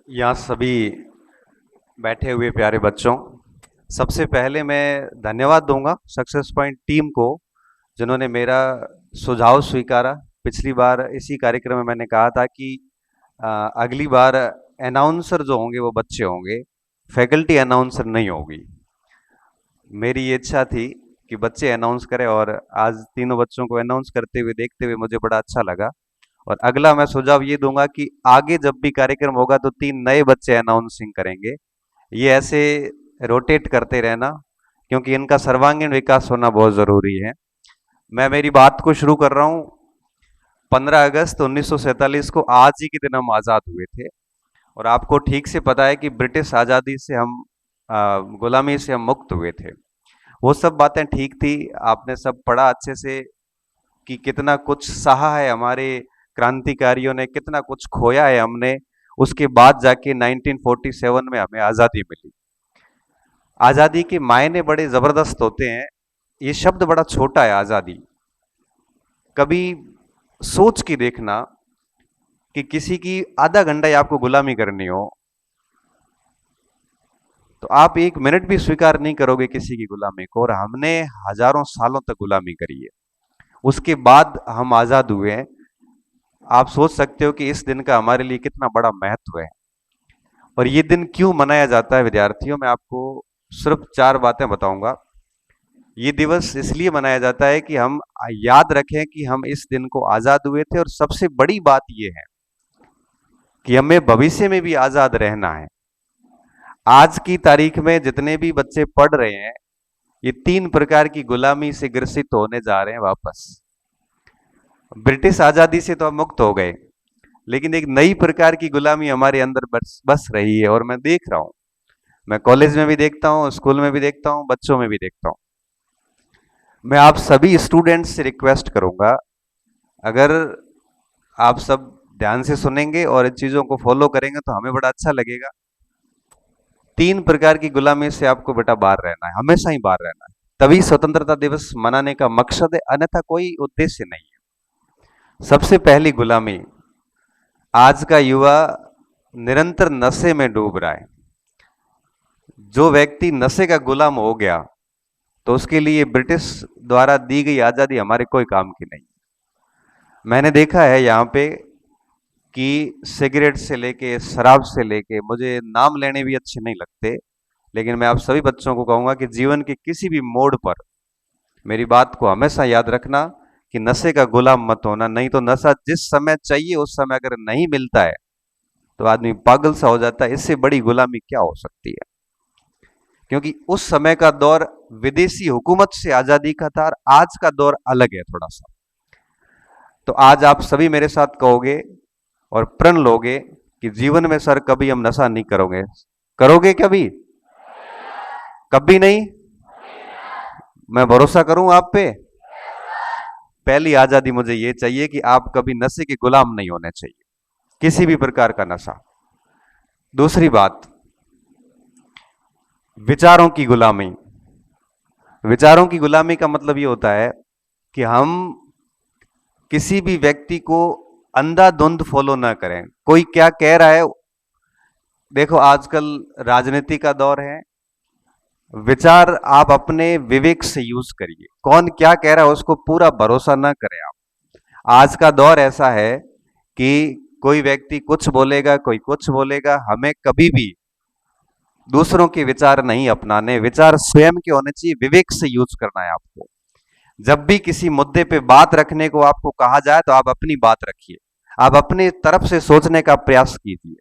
यहाँ सभी बैठे हुए प्यारे बच्चों, सबसे पहले मैं धन्यवाद दूंगा सक्सेस पॉइंट टीम को, जिन्होंने मेरा सुझाव स्वीकारा। पिछली बार इसी कार्यक्रम में मैंने कहा था कि अगली बार अनाउंसर जो होंगे वो बच्चे होंगे, फैकल्टी अनाउंसर नहीं होगी। मेरी ये इच्छा थी कि बच्चे अनाउंस करें, और आज तीनों बच्चों को अनाउंस करते हुए देखते हुए मुझे बड़ा अच्छा लगा। और अगला मैं सुझाव ये दूंगा कि आगे जब भी कार्यक्रम होगा तो 3 नए बच्चे अनाउंसिंग करेंगे। ये ऐसे रोटेट करते रहना, क्योंकि इनका सर्वांगीण विकास होना बहुत जरूरी है। मैं मेरी बात को शुरू कर रहा हूँ। 15 अगस्त 1947 को आज ही के दिन हम आजाद हुए थे। और आपको ठीक से पता है कि ब्रिटिश आजादी से हम गुलामी से हम मुक्त हुए थे। वो सब बातें ठीक थी। आपने सब पढ़ा अच्छे से कि कितना कुछ सहा है हमारे क्रांतिकारियों ने, कितना कुछ खोया है हमने। उसके बाद जाके 1947 में हमें आजादी मिली। आजादी के मायने बड़े जबरदस्त होते हैं। ये शब्द बड़ा छोटा है, आजादी। कभी सोच के देखना कि किसी की आधा घंटा ही आपको गुलामी करनी हो, तो आप 1 मिनट भी स्वीकार नहीं करोगे किसी की गुलामी को। और हमने हजारों सालों तक गुलामी करी है, उसके बाद हम आजाद हुए हैं। आप सोच सकते हो कि इस दिन का हमारे लिए कितना बड़ा महत्व है। और ये दिन क्यों मनाया जाता है विद्यार्थियों, मैं आपको सिर्फ 4 बातें बताऊंगा। ये दिवस इसलिए मनाया जाता है कि हम याद रखें कि हम इस दिन को आजाद हुए थे। और सबसे बड़ी बात यह है कि हमें भविष्य में भी आजाद रहना है। आज की तारीख में जितने भी बच्चे पढ़ रहे हैं, ये 3 प्रकार की गुलामी से ग्रसित होने जा रहे हैं वापस। ब्रिटिश आजादी से तो हम मुक्त हो गए, लेकिन एक नई प्रकार की गुलामी हमारे अंदर बस बस रही है। और मैं देख रहा हूं, मैं कॉलेज में भी देखता हूं, स्कूल में भी देखता हूं, बच्चों में भी देखता हूं। मैं आप सभी स्टूडेंट्स से रिक्वेस्ट करूंगा, अगर आप सब ध्यान से सुनेंगे और इन चीजों को फॉलो करेंगे तो हमें बड़ा अच्छा लगेगा। 3 प्रकार की गुलामी से आपको बेटा बाहर रहना है, हमेशा ही बाहर रहना है। तभी स्वतंत्रता दिवस मनाने का मकसद है, अन्यथा कोई उद्देश्य नहीं है। सबसे पहली गुलामी, आज का युवा निरंतर नशे में डूब रहा है। जो व्यक्ति नशे का गुलाम हो गया, तो उसके लिए ब्रिटिश द्वारा दी गई आजादी हमारे कोई काम की नहीं। मैंने देखा है यहाँ पे कि सिगरेट से लेके शराब से लेके, मुझे नाम लेने भी अच्छे नहीं लगते, लेकिन मैं आप सभी बच्चों को कहूंगा कि जीवन के किसी भी मोड़ पर मेरी बात को हमेशा याद रखना कि नशे का गुलाम मत होना। नहीं तो नशा जिस समय चाहिए उस समय अगर नहीं मिलता है तो आदमी पागल सा हो जाता है। इससे बड़ी गुलामी क्या हो सकती है? क्योंकि उस समय का दौर विदेशी हुकूमत से आजादी का था, और आज का दौर अलग है थोड़ा सा। तो आज आप सभी मेरे साथ कहोगे और प्रण लोगे कि जीवन में सर कभी हम नशा नहीं करोगे। करोगे कभी? कभी नहीं। मैं भरोसा करूं आप पे। पहली आजादी मुझे ये चाहिए कि आप कभी नशे के गुलाम नहीं होने चाहिए, किसी भी प्रकार का नशा। दूसरी बात, विचारों की गुलामी। विचारों की गुलामी का मतलब ये होता है कि हम किसी भी व्यक्ति को अंधाधुंध फॉलो ना करें। कोई क्या कह रहा है, देखो आजकल राजनीति का दौर है। विचार आप अपने विवेक से यूज करिए। कौन क्या कह रहा है उसको पूरा भरोसा ना करें आप। आज का दौर ऐसा है कि कोई व्यक्ति कुछ बोलेगा, कोई कुछ बोलेगा। हमें कभी भी दूसरों के विचार नहीं अपनाने, विचार स्वयं के होने चाहिए। विवेक से यूज करना है आपको। जब भी किसी मुद्दे पे बात रखने को आपको कहा जाए तो आप अपनी बात रखिए, आप अपनी तरफ से सोचने का प्रयास कीजिए।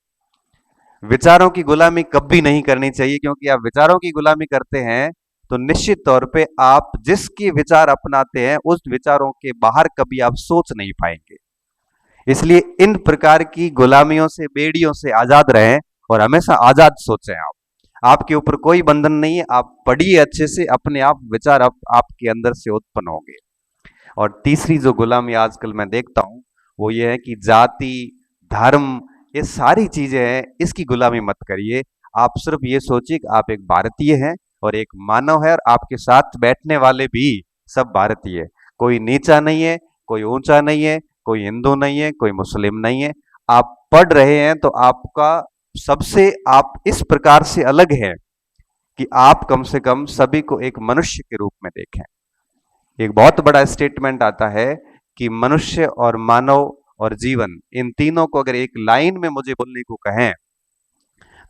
विचारों की गुलामी कभी नहीं करनी चाहिए, क्योंकि आप विचारों की गुलामी करते हैं तो निश्चित तौर पे आप जिसके विचार अपनाते हैं उस विचारों के बाहर कभी आप सोच नहीं पाएंगे। इसलिए इन प्रकार की गुलामियों से, बेड़ियों से आजाद रहें और हमेशा आजाद सोचें। आप, आपके ऊपर कोई बंधन नहीं है। आप पढ़िए अच्छे से, अपने आप विचार आपके अंदर से उत्पन्न होंगे। और तीसरी जो गुलामी आजकल मैं देखता हूं वो ये है कि जाति, धर्म, ये सारी चीजें हैं, इसकी गुलामी मत करिए। आप सिर्फ ये सोचिए कि आप एक भारतीय हैं और एक मानव है, और आपके साथ बैठने वाले भी सब भारतीय है। कोई नीचा नहीं है, कोई ऊंचा नहीं है, कोई हिंदू नहीं है, कोई मुस्लिम नहीं है। आप पढ़ रहे हैं तो आपका सबसे आप इस प्रकार से अलग हैं कि आप कम से कम सभी को एक मनुष्य के रूप में देखें। एक बहुत बड़ा स्टेटमेंट आता है कि मनुष्य और मानव और जीवन, इन तीनों को अगर एक लाइन में मुझे बोलने को कहें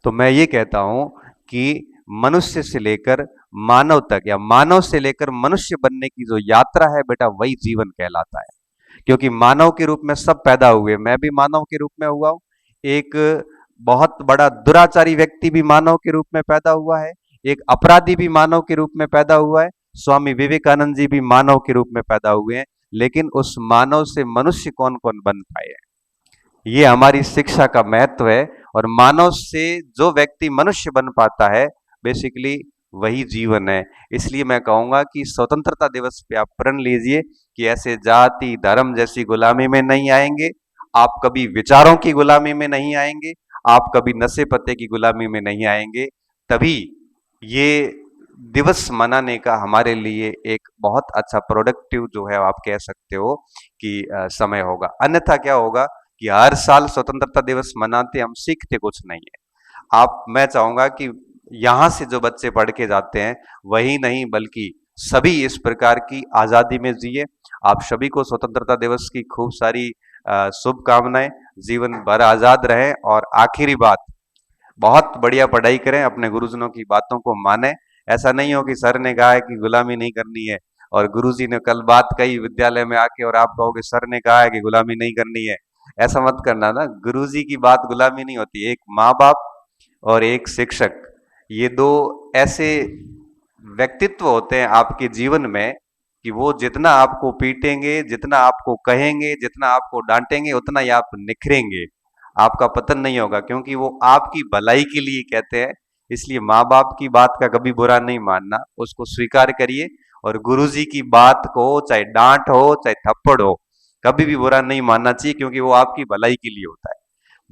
तो मैं ये कहता हूं कि मनुष्य से लेकर मानव तक या मानव से लेकर मनुष्य बनने की जो यात्रा है बेटा, वही जीवन कहलाता है। क्योंकि मानव के रूप में सब पैदा हुए, मैं भी मानव के रूप में हुआ हूं, एक बहुत बड़ा दुराचारी व्यक्ति भी मानव के रूप में पैदा हुआ है, एक अपराधी भी मानव के रूप में पैदा हुआ है, स्वामी विवेकानंद जी भी मानव के रूप में पैदा हुए हैं। लेकिन उस मानव से मनुष्य कौन कौन बन पाए हैं, ये हमारी शिक्षा का महत्व है। और मानव से जो व्यक्ति मनुष्य बन पाता है, बेसिकली वही जीवन है। इसलिए मैं कहूंगा कि स्वतंत्रता दिवस पे आप प्रण लीजिए कि ऐसे जाति धर्म जैसी गुलामी में नहीं आएंगे, आप कभी विचारों की गुलामी में नहीं आएंगे, आप कभी नशे पत्ते की गुलामी में नहीं आएंगे। तभी ये दिवस मनाने का हमारे लिए एक बहुत अच्छा प्रोडक्टिव जो है आप कह सकते हो कि समय होगा। अन्यथा क्या होगा कि हर साल स्वतंत्रता दिवस मनाते हम सीखते कुछ नहीं है। आप, मैं चाहूंगा कि यहां से जो बच्चे पढ़ के जाते हैं वही नहीं बल्कि सभी इस प्रकार की आजादी में जिए। आप सभी को स्वतंत्रता दिवस की खूब सारी शुभकामनाएं। जीवन भर आजाद रहें। और आखिरी बात, बहुत बढ़िया पढ़ाई करें, अपने गुरुजनों की बातों को माने। ऐसा नहीं हो कि सर ने कहा है कि गुलामी नहीं करनी है और गुरुजी ने कल बात कही विद्यालय में आके और आप कहोगे सर ने कहा है कि गुलामी नहीं करनी है। ऐसा मत करना ना, गुरुजी की बात गुलामी नहीं होती। एक माँ बाप और एक शिक्षक, ये दो ऐसे व्यक्तित्व होते हैं आपके जीवन में कि वो जितना आपको पीटेंगे, जितना आपको कहेंगे, जितना आपको डांटेंगे, उतना ही आप निखरेंगे, आपका पतन नहीं होगा, क्योंकि वो आपकी भलाई के लिए कहते हैं। इसलिए माँ बाप की बात का कभी बुरा नहीं मानना, उसको स्वीकार करिए। और गुरुजी की बात को चाहे डांट हो चाहे थप्पड़ हो, कभी भी बुरा नहीं मानना चाहिए, क्योंकि वो आपकी भलाई के लिए होता है।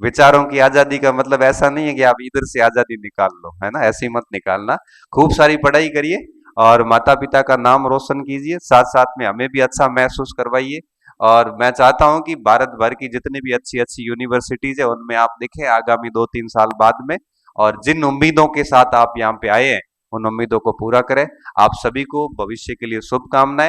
विचारों की आजादी का मतलब ऐसा नहीं है कि आप इधर से आजादी निकाल लो, है ना, ऐसे ही मत निकालना। खूब सारी पढ़ाई करिए और माता पिता का नाम रोशन कीजिए, साथ साथ में हमें भी अच्छा महसूस करवाइए। और मैं चाहता हूं कि भारत भर की जितनी भी अच्छी अच्छी यूनिवर्सिटीज है उनमें आप देखें आगामी 2-3 साल बाद में, और जिन उम्मीदों के साथ आप यहाँ पे आए हैं उन उम्मीदों को पूरा करें। आप सभी को भविष्य के लिए शुभकामनाएं।